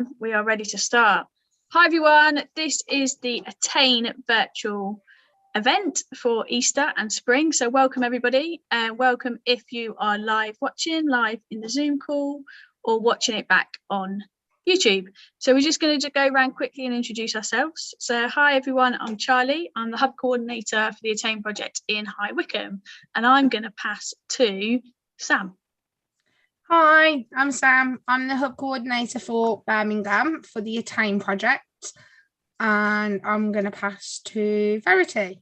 Sam. We are ready to start. Hi everyone, this is the Attain virtual event for Easter and spring. So welcome everybody, and welcome if you are live watching in the Zoom call or watching it back on YouTube. So we're just going to go around quickly and introduce ourselves. So hi everyone, I'm Charlie. I'm the hub coordinator for the Attain project in High Wycombe, and I'm going to pass to Sam. Hi, I'm Sam. I'm the hub coordinator for Birmingham for the Attain project, and I'm going to pass to Verity.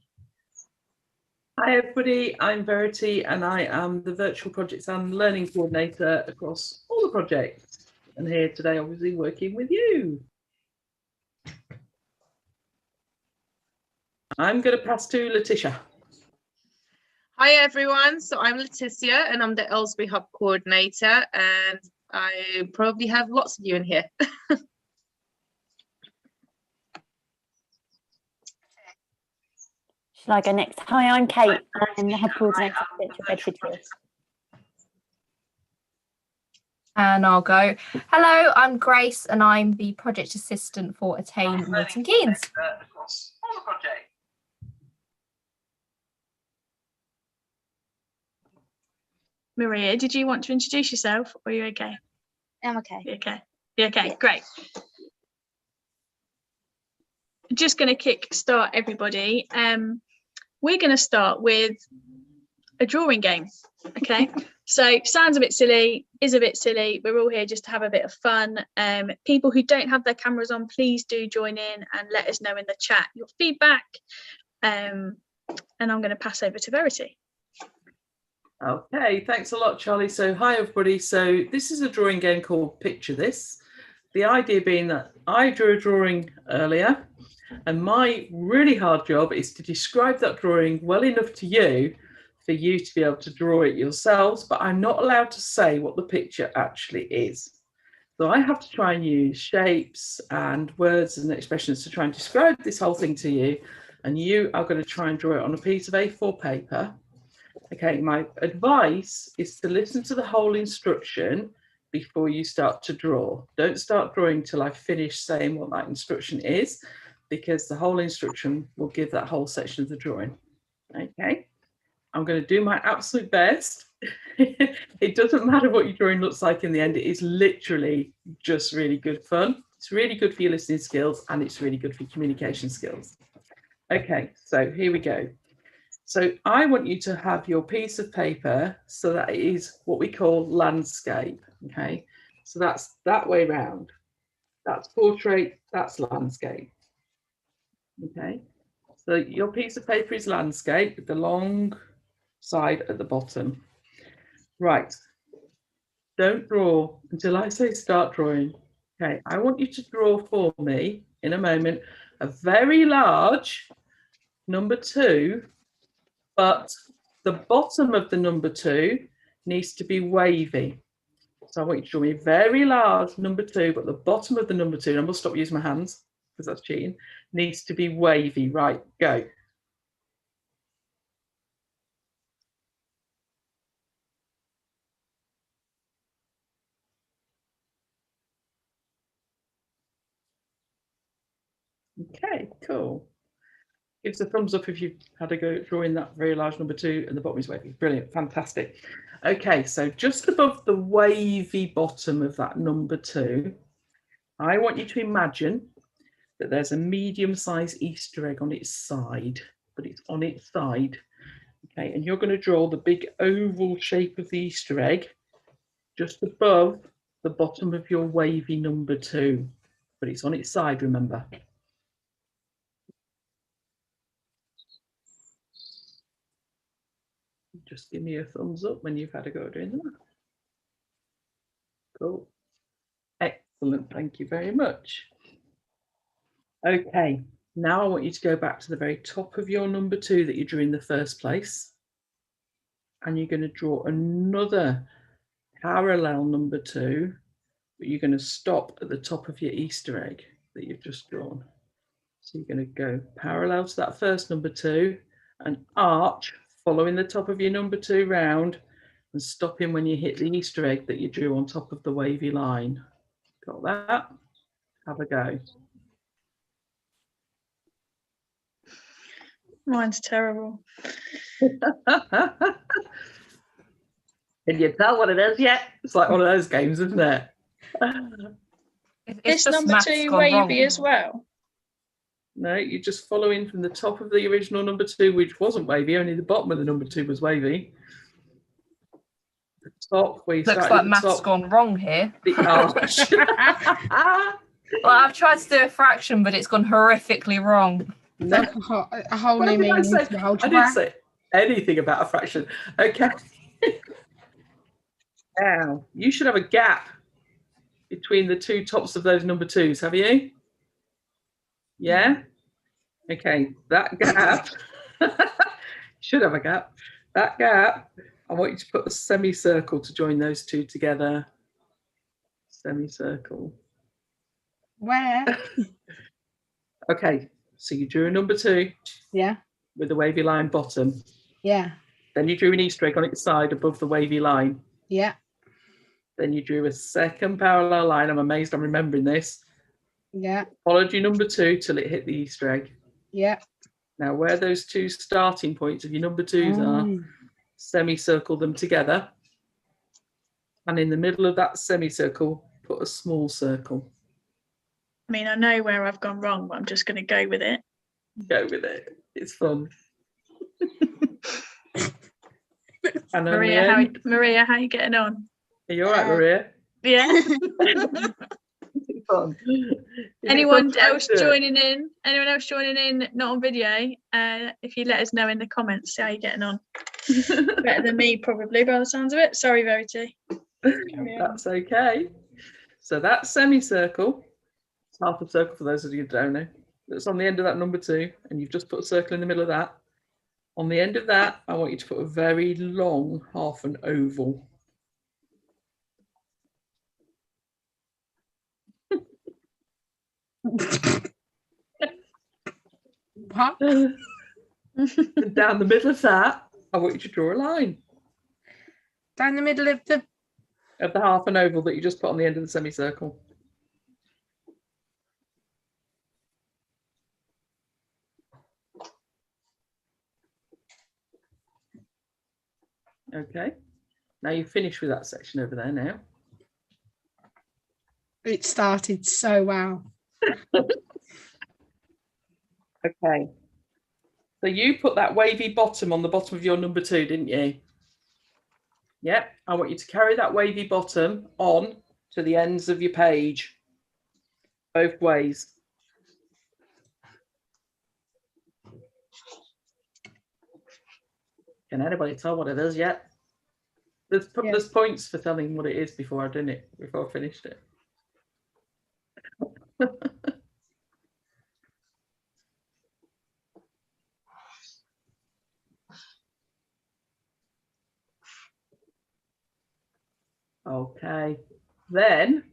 Hi everybody, I'm Verity and I am the virtual projects and learning coordinator across all the projects, and here today obviously working with you. I'm going to pass to Letitia. Hi everyone, so I'm Letitia and I'm the Aylesbury Hub coordinator, and I probably have lots of you in here. Shall I go next? Hi, I'm Kate. I'm the hub coordinator for Virtual Bedfordshire. And I'll go. Hello, I'm Grace and I'm the project assistant for Attain Milton Keynes. Across all the projects. Maria, did you want to introduce yourself, or are you okay? I'm okay. You're okay. You're okay, great. Just going to start everybody. We're going to start with a drawing game. Okay, so sounds a bit silly, is a bit silly. We're all here just to have a bit of fun. People who don't have their cameras on, please do join in and let us know in the chat your feedback. And I'm going to pass over to Verity. Okay, thanks a lot, Charlie. So hi everybody. So this is a drawing game called Picture This. The idea being that I drew a drawing earlier, and my really hard job is to describe that drawing well enough to you for you to be able to draw it yourselves, but I'm not allowed to say what the picture actually is. So I have to try and use shapes and words and expressions to try and describe this whole thing to you, and you are going to try and draw it on a piece of A4 paper. Okay, my advice is to listen to the whole instruction before you start to draw. Don't start drawing till I finish saying what that instruction is, because the whole instruction will give that whole section of the drawing. Okay, I'm going to do my absolute best. It doesn't matter what your drawing looks like in the end. It is literally just really good fun. It's really good for your listening skills, and it's really good for your communication skills. Okay, so here we go. So I want you to have your piece of paper so that it is what we call landscape. Okay, so that's that way round. That's portrait, that's landscape. Okay, so your piece of paper is landscape with the long side at the bottom. Right, don't draw until I say start drawing. Okay, I want you to draw for me in a moment a very large number 2, but the bottom of the number 2 needs to be wavy. So I want you to draw me a very large number 2, but the bottom of the number 2, and I must stop using my hands because that's cheating, needs to be wavy. Right, go. Okay, cool. Give us a thumbs up if you've had a go at drawing that very large number 2 and the bottom is wavy. Brilliant, fantastic. Okay, so just above the wavy bottom of that number 2, I want you to imagine that there's a medium-sized Easter egg on its side, but it's on its side. Okay, and you're going to draw the big oval shape of the Easter egg just above the bottom of your wavy number 2, but it's on its side, remember. Just give me a thumbs up when you've had a go at doing that. Cool. Excellent, thank you very much. Okay, now I want you to go back to the very top of your number 2 that you drew in the first place. And you're going to draw another parallel number 2, but you're going to stop at the top of your Easter egg that you've just drawn. So you're going to go parallel to that first number 2 and arch, following the top of your number 2 round and stopping when you hit the Easter egg that you drew on top of the wavy line. Got that? Have a go. Mine's terrible. Can you tell what it is yet? It's like one of those games, isn't it? It's just number maths 2 gone wrong. wavy as well. No, you're just following from the top of the original number 2, which wasn't wavy. Only the bottom of the number 2 was wavy. The top, where you Looks started like at the maths top. gone wrong here. Oh. Well, I've tried to do a fraction, but it's gone horrifically wrong. No. A whole What new did I meaning say? to I algebra. didn't say anything about a fraction. Okay. Now, you should have a gap between the 2 tops of those number 2s, have you? Yeah? Okay, that gap, should have a gap. That gap, I want you to put a semicircle to join those 2 together. Semicircle. Where? Okay, so you drew a number 2 Yeah. with a wavy line bottom. Yeah. Then you drew an Easter egg on its side above the wavy line. Yeah. Then you drew a second parallel line. I'm amazed I'm remembering this. Yeah. Followed your number 2 till it hit the Easter egg. Yeah. Now, where those 2 starting points of your number 2s are, semicircle them together. And in the middle of that semicircle, put a small circle. I mean, I know where I've gone wrong, but I'm just going to go with it. Go with it. It's fun. And Maria, how are you getting on? are you all right, Maria? Yeah. It's fun. Anyone else joining in? Anyone else joining in? Not on video. If you let us know in the comments, how you're getting on. Better than me, probably, by the sounds of it. Sorry, Verity. That's okay. So that semicircle, it's half a circle for those of you who don't know. That's on the end of that number 2, and you've just put a circle in the middle of that. On the end of that, I want you to put a very long half an oval. What? And down the middle of that, I want you to draw a line Down the middle of the. of the half an oval that you just put on the end of the semicircle. Okay. Now you've finished with that section over there now. It started so well. Okay. So you put that wavy bottom on the bottom of your number 2, didn't you? Yep. I want you to carry that wavy bottom on to the ends of your page, both ways. Can anybody tell what it is yet? There's points for telling what it is before I done it, before I finished it. Okay, then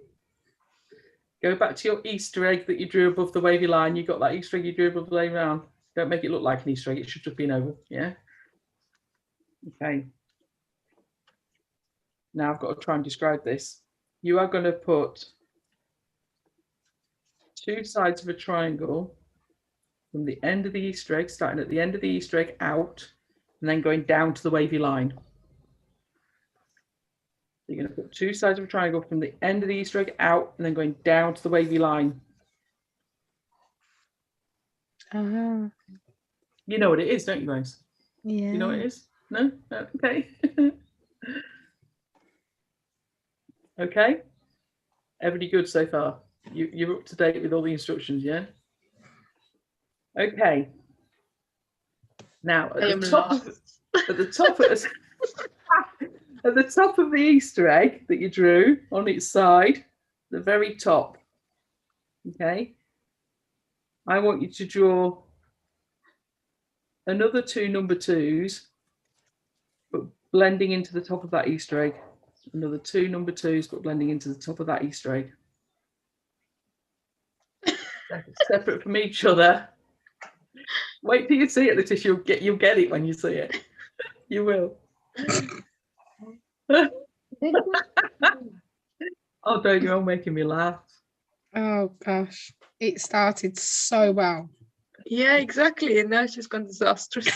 go back to your Easter egg that you drew above the wavy line. You got that Easter egg you drew above the wavy line. Don't make it look like an Easter egg. It should just be an oval. Yeah. Okay. Now I've got to try and describe this. You are going to put 2 sides of a triangle from the end of the Easter egg, starting at the end of the Easter egg out, and then going down to the wavy line. You're going to put 2 sides of a triangle from the end of the Easter egg out, and then going down to the wavy line. You know what it is, don't you guys? Yeah. You know what it is? No? No? Okay. Okay. Everybody good so far? You're up to date with all the instructions, yeah? Okay. Now at the top of the Easter egg that you drew on its side, the very top. Okay. I want you to draw another 2 number 2s, but blending into the top of that Easter egg. Another 2 number 2s, but blending into the top of that Easter egg. Separate from each other. Wait till you see it, Letitia. You'll get it when you see it. You will. Oh, don't, you're all making me laugh. Oh gosh, it started so well. Yeah, exactly. And now it's just gone disastrous.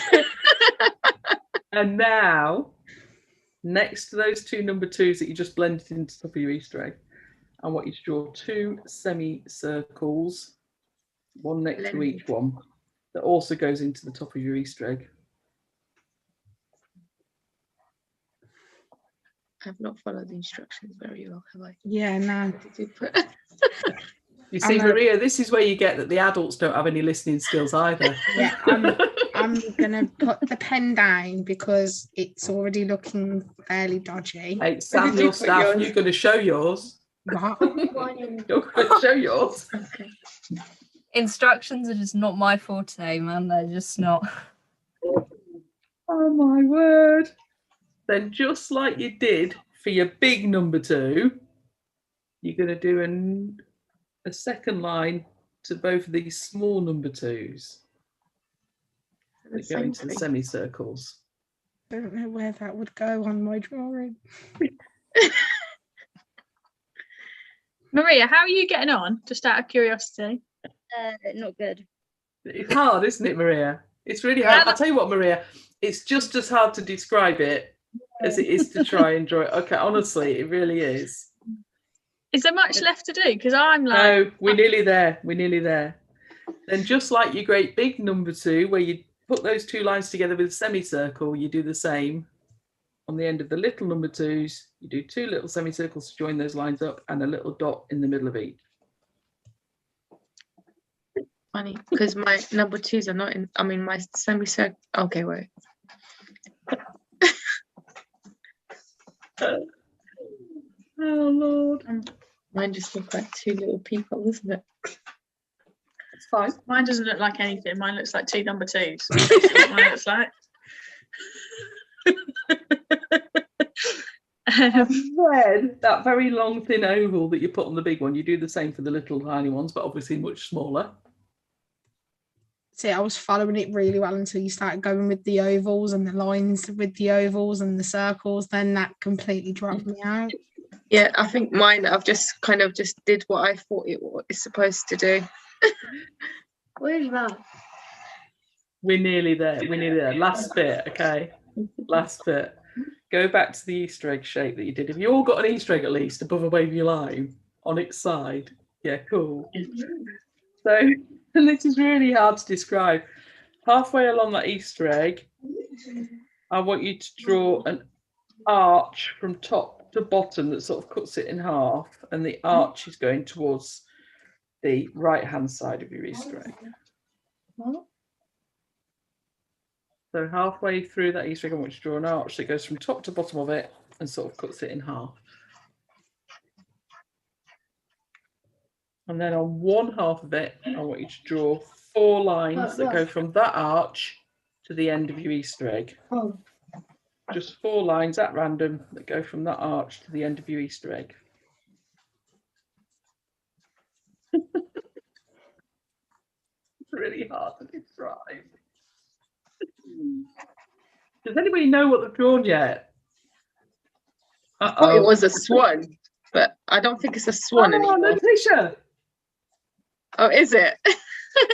And now, next to those two number twos that you just blended into the top of your Easter egg, I want you to draw two semicircles, one next to each one, that also goes into the top of your Easter egg. I've not followed the instructions very well, have I? Yeah, no. Did you put? You see, Maria, this is where you get that the adults don't have any listening skills either. Yeah, I'm gonna put the pen down because it's already looking fairly dodgy. Hey, Sam, your staff, you're going to show yours. What? You're going to show yours. Okay. Instructions are just not my forte, man. They're just not. Oh my word. Then just like you did for your big number two, you're going to do a second line to both of these small number twos that go into the semicircles. I don't know where that would go on my drawing. Maria, how are you getting on? Just out of curiosity. Not good. It's hard, isn't it, Maria? It's really hard. I'll tell you what, Maria, it's just as hard to describe it as it is to try and draw it. Okay, honestly, it really is. Is there much left to do? Because I'm like... No, we're nearly there. We're nearly there. Then just like your great big number two, where you put those two lines together with a semicircle, you do the same. On the end of the little number twos, you do two little semicircles to join those lines up and a little dot in the middle of each. Funny, because my number twos are not in, I mean, my semicircle. Okay, wait. Oh, Lord. Mine just look like two little people, isn't it? It's fine. Mine doesn't look like anything. Mine looks like two number twos. That's what mine looks like. Then that very long thin oval that you put on the big one, you do the same for the little tiny ones, but obviously much smaller. See, I was following it really well until you started going with the ovals and the lines with the ovals and the circles. Then that completely dropped me out. Yeah, I think mine, I've just kind of just did what I thought it was supposed to do. Where's that? We're nearly there. We're nearly there. Last bit, okay? Last bit. Go back to the Easter egg shape that you did. Have you all got an Easter egg at least above a wavy line on its side? Yeah, cool. So, and this is really hard to describe. Halfway along that Easter egg, I want you to draw an arch from top to bottom that sort of cuts it in half, and the arch is going towards the right-hand side of your Easter egg. So halfway through that Easter egg, I want you to draw an arch that goes from top to bottom of it and sort of cuts it in half. And then on one half of it, I want you to draw 4 lines that go from that arch to the end of your Easter egg. Just 4 lines at random that go from that arch to the end of your Easter egg. It's really hard to describe. Does anybody know what they've drawn yet? I thought it was a swan, but I don't think it's a swan anymore. Letitia! Oh, is it?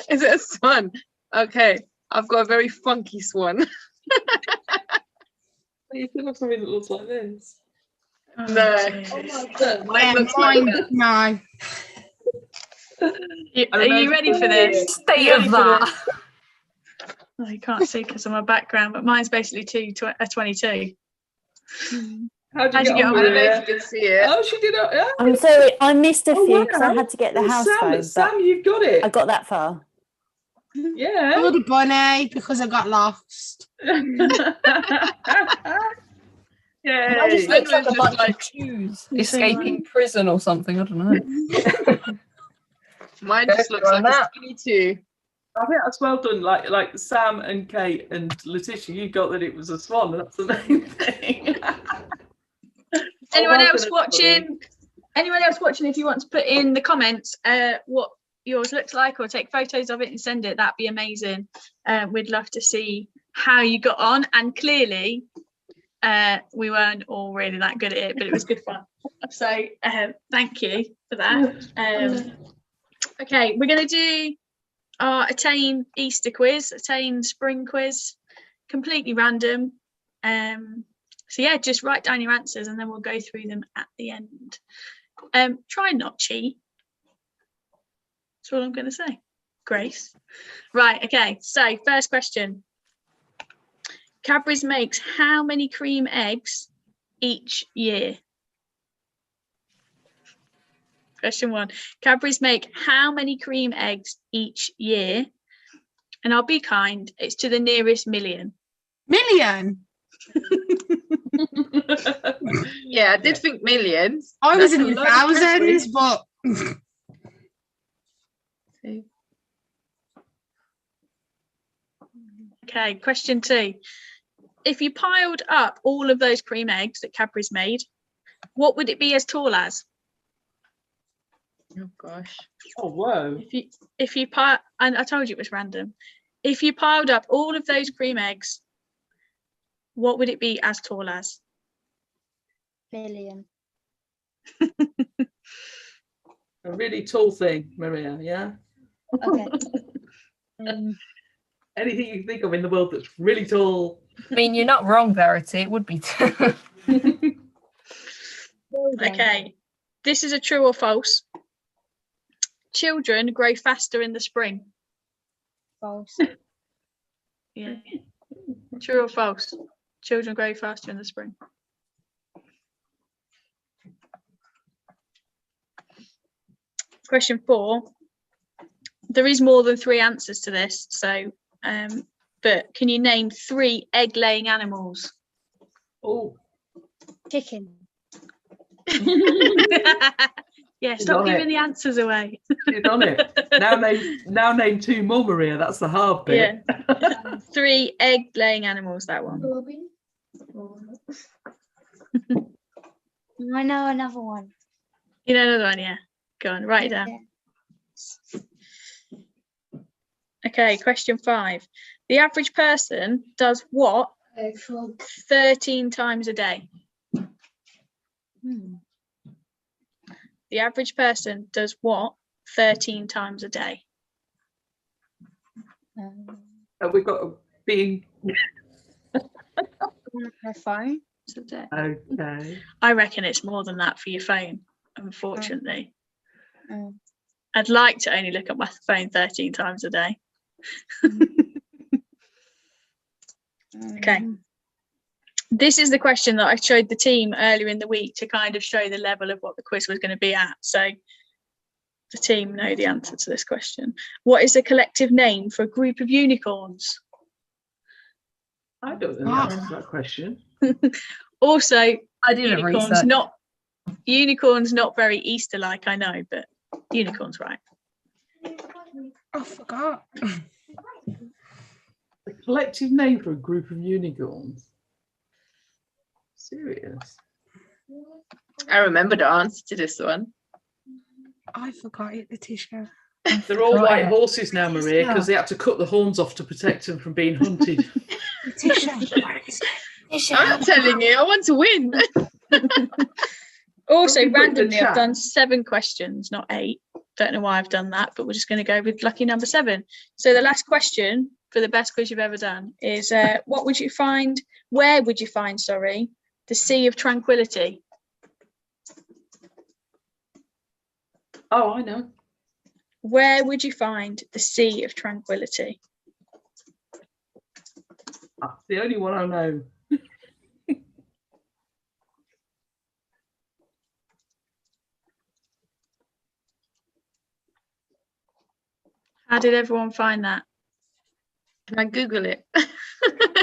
Is it a swan? Okay, I've got a very funky swan. You could have something that looks like this. Oh, No. dear. Mine looks like that. No. Are you ready for this? State of that. Oh, you can't see because of my background, but mine's basically a 22. How'd How'd you get on you with I don't know it? if you can see it. Oh, she did it. Yeah. I'm sorry, I missed a Oh, few because I wow. had to get the house phone, Sam, but you've got it. I got that far. Yeah. Oh, the bunny, because I got lost. Yay. I just looks like a Just bunch like- of Jews escaping prison or something. I don't know. Mine just looks like a 22. I think that's well done. Like Sam and Kate and Letitia, you got that it was a swan. That's the main thing. Anyone well else done, watching? Anyone else watching? If you want to put in the comments what yours looks like or take photos of it and send it, that'd be amazing. We'd love to see how you got on. And clearly, we weren't all really that good at it, but it was good fun. So thank you for that. Okay, we're going to do our Attain Easter quiz, Attain Spring quiz, completely random. So yeah, just write down your answers and then we'll go through them at the end. Try and not cheat. That's all I'm going to say. Grace. Right, okay, so first question. Cadbury's makes how many cream eggs each year? Question 1. Cadbury's make how many cream eggs each year? And I'll be kind, it's to the nearest million. Million? Yeah, I did think millions. I was in That's the a lot of thousands, but Okay, question 2. If you piled up all of those cream eggs that Cadbury's made, what would it be as tall as? Oh gosh. Oh, whoa. If you pile, and I told you it was random. If you piled up all of those cream eggs, what would it be as tall as? Million. A really tall thing, Maria, yeah? Okay. Anything you can think of in the world that's really tall. I mean, you're not wrong, Verity. It would be. Okay, this is a true or false. Children grow faster in the spring. False. Yeah. True or false? Children grow faster in the spring. Question 4. There is more than 3 answers to this, so but can you name 3 egg-laying animals? Oh, Chicken. Yeah, She's stop on giving it. the answers away. she's on it. Now name 2 more, Maria. That's the hard bit. Yeah. 3 egg-laying animals, that one. I know another one. You know another one, yeah. Go on, write it down. Okay, question 5. The average person does what 13 times a day? The average person does what 13 times a day? We've got a being. My phone. Okay. I reckon it's more than that for your phone, unfortunately. Oh. I'd like to only look at my phone 13 times a day. Okay. This is the question that I showed the team earlier in the week to kind of show the level of what the quiz was going to be at. So the team know the answer to this question. What is the collective name for a group of unicorns? I don't know the answer to that question. Also, I didn't unicorns research. not very Easter-like, I know, but unicorns, right? I forgot. The collective name for a group of unicorns. Serious? I remember the answer to this one. I forgot it, Letitia. They're all Right. white horses now, Maria, because they had to cut the horns off to protect them from being hunted. Letitia. I'm not telling you, I want to win. Also, Probably put in the randomly, I've chat. done 7 questions, not 8. Don't know why I've done that, but we're just going to go with lucky number 7. So the last question for the best quiz you've ever done is where would you find, the Sea of Tranquility? Oh, I know. Where would you find the Sea of Tranquility? That's the only one I know. How did everyone find that? Can I Google it?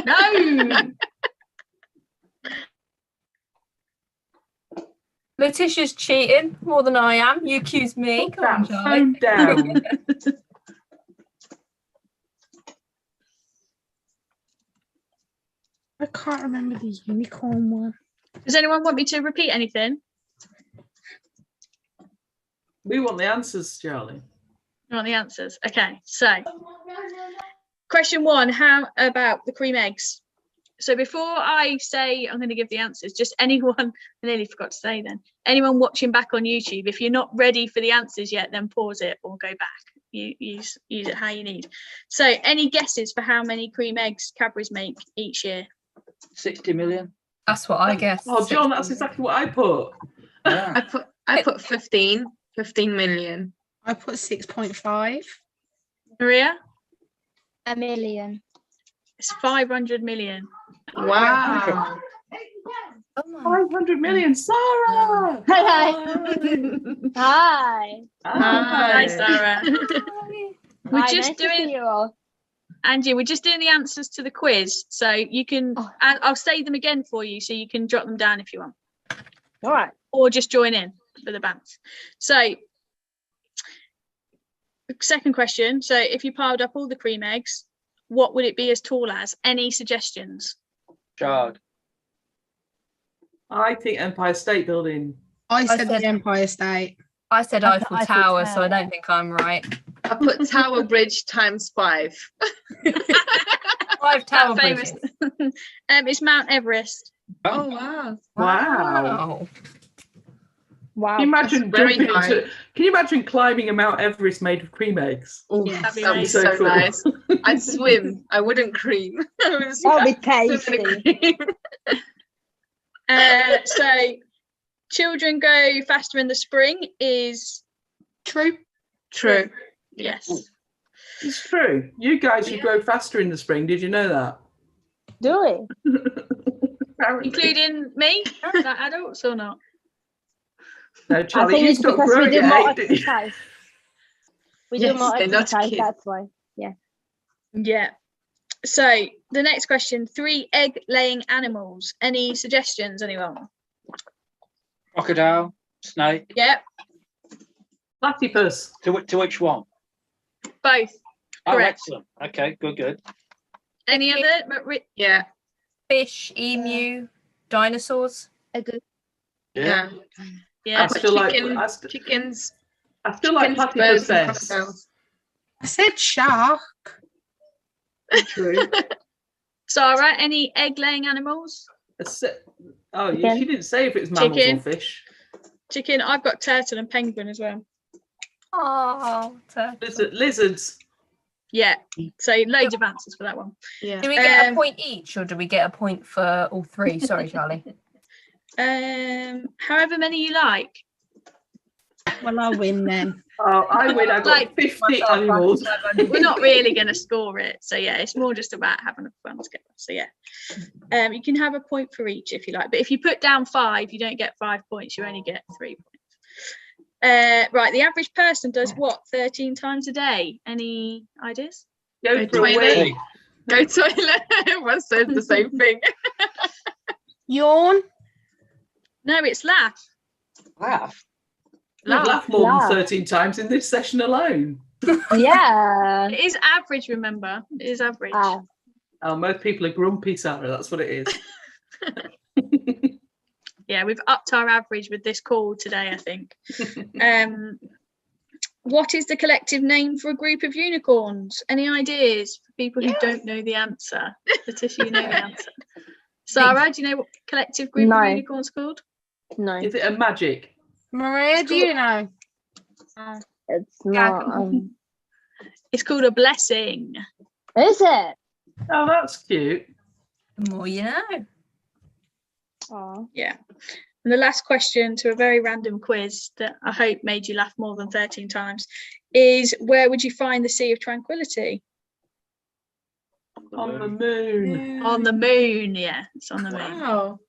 No! Letitia's cheating more than I am. You accuse me. Come on, Put that Charlie. phone down. I can't remember the unicorn one. Does anyone want me to repeat anything? We want the answers, Charlie. You want the answers? Okay, so question 1, how about the cream eggs? So before I say I'm going to give the answers, just anyone, I nearly forgot to say then, anyone watching back on YouTube, if you're not ready for the answers yet, then pause it or go back. You use it how you need. So any guesses for how many cream eggs Cadbury's make each year? 60 million. That's what I guess. Oh, John, that's exactly what I put. Yeah. I put 15 million. I put 6.5. Maria? 1 million. It's 500 million. Wow. Oh my 500 million, Sarah. Hi. Hi. Hi, Sarah. We're Hi, just nice to see doing, you all. Angie, we're just doing the answers to the quiz. So you can, Oh. I'll say them again for you so you can jot them down if you want. All right. Or just join in for the bounce. So, second question. So if you piled up all the cream eggs, what would it be as tall as? Any suggestions? Shard. I think Empire State Building. I said said- the Empire State. I said I put Eiffel Eiffel Tower, so I Tower. don't think I'm right. I put Tower Bridge times 5. 5 tower That famous. bridges. It's Mount Everest. Oh wow. Wow. Wow. Can you imagine very jumping high. into, can you imagine climbing a Mount Everest made of cream eggs? Oh, Yeah, that'd be that'd be amazing. so cool. nice. I'd swim. I wouldn't cream. I would That would be swim in a tasty. cream. So children go faster in the spring is True. True. yes. It's true. You guys, you grow faster in the spring. Did you know that? Do we? Apparently. Including me, like adults or not? No, I Charlie, think you it's stopped because we growing do more at 8, didn't you? exercise. We Yes, do more they're not exercise, kids. that's why. Yeah. So the next question: 3 egg-laying animals. Any suggestions, anyone? Crocodile. Snake. Yep, Platypus. To which one? both. Oh, Correct. excellent. Okay, good. Any other? Yeah. Fish, emu, dinosaurs. A good. Yeah. Yeah. I still like. Chicken, I st- chickens. I still like chickens, platypus birds, and best. crocodiles. I said shark. True. Sarah, any egg-laying animals? Oh, Chicken. she didn't say if it's mammals Chicken. or fish. Chicken. I've got turtle and penguin as well. Oh, Lizards. Yeah. So loads of answers for that one. Yeah. do we get a Um, point each, or do we get a point for all 3? Sorry, Charlie. However many you like. Well, I'll win then. Oh, I win. I've got Like 50 animals. We're not really going to score it, so yeah, it's more just about having fun together. So yeah, you can have a point for each if you like, but if you put down 5, you don't get 5 points. You only get 3 points. Right, the average person does what 13 times a day? Any ideas? Go Go for a toilet. wee. Go toilet. Everyone said the same thing. Yawn. No, it's laugh. Laugh. I've laughed more Laugh. than 13 times in this session alone. Yeah. It is average, remember. It is average. Ah, Oh, most people are grumpy, Sarah. That's what it is. Yeah, we've upped our average with this call today, I think. What is the collective name for a group of unicorns? Any ideas for people who don't know the answer? Letitia, you know the answer. Sarah, do you know what collective group No. of unicorns called? no, Is it a magic? Maria, do you know? it's not. It's called a blessing. Is it? Oh, that's cute. The more you know. Oh. Yeah. And the last question to a very random quiz that I hope made you laugh more than 13 times is, where would you find the Sea of Tranquility? On the moon. On the moon, yeah, it's on the moon. Wow.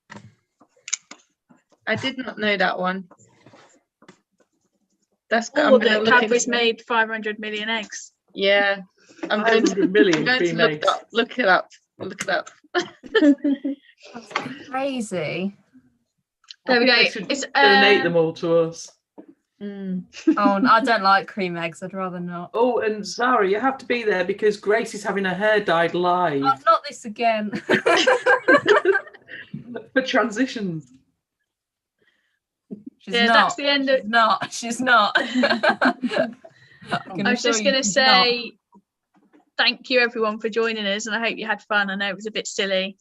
I did not know that one. That's good. Or I'm gonna that look Cadbury's into- made 500 million eggs. Yeah. I'm going to, 500 million I'm going to cream look eggs. up. Look it up. Look it up. That's crazy. There we I go. think they should It's donate them all to us. Mm. Oh, and I don't like cream eggs. I'd rather not. Oh, and Sarah, you have to be there because Grace is having her hair dyed live Oh, not this again. for transitions. She's yeah, not. that's the end of. She's not. I was just going to say thank you everyone for joining us, and I hope you had fun. I know it was a bit silly,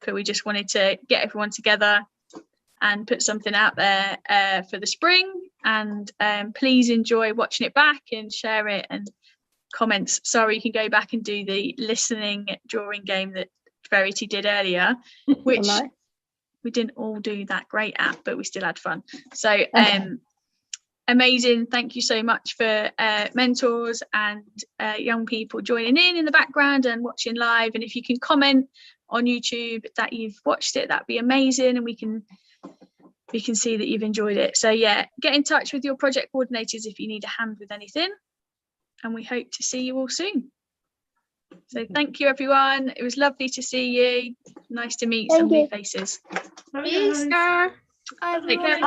but we just wanted to get everyone together and put something out there for the spring. And please enjoy watching it back and share it and comments. Sorry, you can go back and do the listening drawing game that Verity did earlier, which we didn't all do that great at, but we still had fun. So amazing. Thank you so much for mentors and young people joining in the background and watching live. And if you can comment on YouTube that you've watched it, that'd be amazing, and we can see that you've enjoyed it. So yeah, get in touch with your project coordinators if you need a hand with anything, and we hope to see you all soon. So thank you, everyone. It was lovely to see you. Nice to meet some new faces. Easter. Take care, everyone.